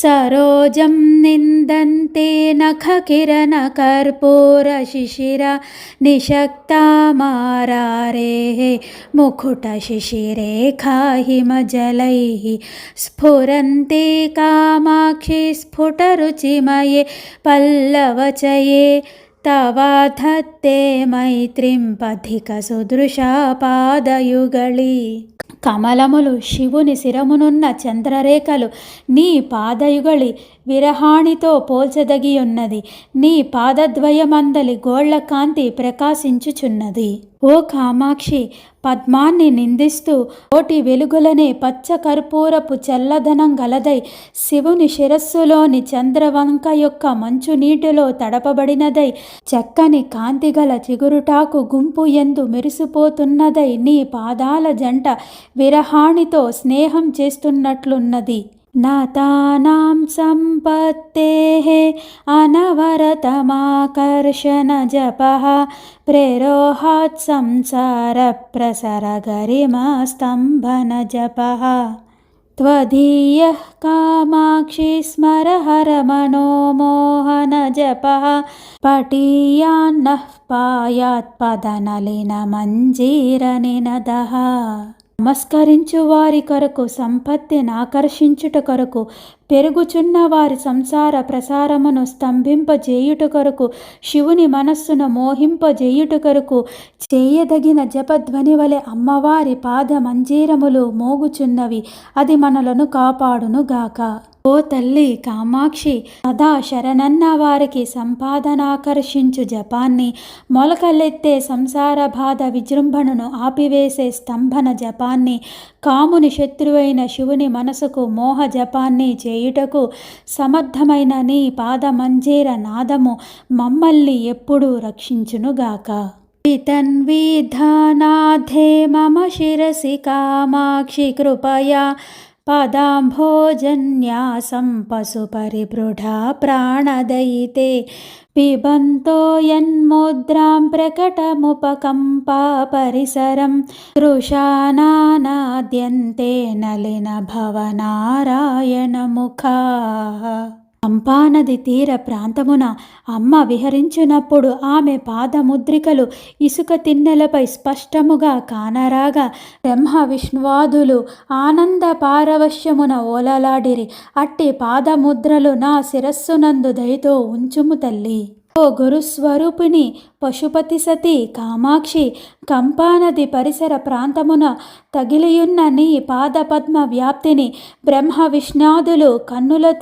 सरोजं निन्दन्ते नखकिरणकर्पूरशिशिरा निषक्तामारारेः मुकुटशिशिरेखा हिमजलैः स्फुरन्ते कामाक्षि स्फुटरुचिमये पल्लवचये तवाधत्ते मैत्रीं पथिकसुदृशा पादयुगळी। కమలములు శివుని శిరమునున్న చంద్రరేఖలు నీ పాదయుగళి విరహాణితో పోల్చదగియున్నది. నీ పాదద్వయమందలి గోళ్ల కాంతి ప్రకాశించుచున్నది. ఓ కామాక్షి, పద్మాన్ని నిందిస్తూ కోటి వెలుగులనే పచ్చ కర్పూరపు చల్లదనం గలదై శివుని శిరస్సులోని చంద్రవంక యొక్క మంచు నీటిలో తడపబడినదై చక్కని కాంతిగల చిగురుటాకు గుంపు ఎందు మెరిసిపోతున్నదై నీ పాదాల జంట విరహాణితో స్నేహం చేస్తున్నట్లున్నది. నాతానాం సంపత్తేః అనవరతమాకర్షణ జపః ప్రేరోహాత్ సంసార ప్రసర గరిమా స్తంభన జపః త్వదీయః కామాక్షి స్మర హర మనోమోహన జపః పటీయాన్నః పాయాత్ పదనలిన మంజీర నినదః. నమస్కరించు వారి కొరకు, సంపత్తిని ఆకర్షించుట కొరకు, పెరుగుచున్న వారి సంసార ప్రసారమును స్తంభింపజేయుట కొరకు, శివుని మనస్సును మోహింపజేయుట కొరకు చేయదగిన జపధ్వని వలె అమ్మవారి పాద మంజీరములు మోగుచున్నవి. అది మనలను కాపాడునుగాక. ఓ తల్లి కామాక్షి, సదా శరణన్న వారికి సంపాదనాకర్షించు జపాన్ని, మొలకలెత్తే సంసార బాధ విజృంభణను ఆపివేసే స్తంభన జపాన్ని, కాముని శత్రువైన శివుని మనసుకు మోహ జపాన్ని చేయుటకు సమర్థమైన నీ పాద మంజీర నాదము మమ్మల్ని ఎప్పుడూ రక్షించునుగాక. తన్విధానాధే మమ శిరసి కామాక్షి కృపయా పదాంభోజన్యాసం పశుపరిబృఢా ప్రాణదయితే పిబంతో యన్ముద్రాం ప్రకటముపకంపా పరిసరం తృషానానాద్యంతే నలిన భవనారాయణ ముఖాః. పంపానది తీర ప్రాంతమున అమ్మ విహరించినప్పుడు ఆమె పాదముద్రికలు ఇసుక తిన్నెలపై స్పష్టముగా కానరాగా బ్రహ్మ విష్ణువాదులు ఆనంద పారవశ్యమున ఓలలాడిరి. అట్టి పాదముద్రలు నా శిరస్సునందు దయతో ఉంచుము తల్లి. ఓ గురుస్వరూపిణి పశుపతి సతి కామాక్షి, కంపానది పరిసర ప్రాంతమున తగిలియున్న నీ పాదపద్మ వ్యాప్తిని బ్రహ్మ విష్ణాదులు కన్నులతో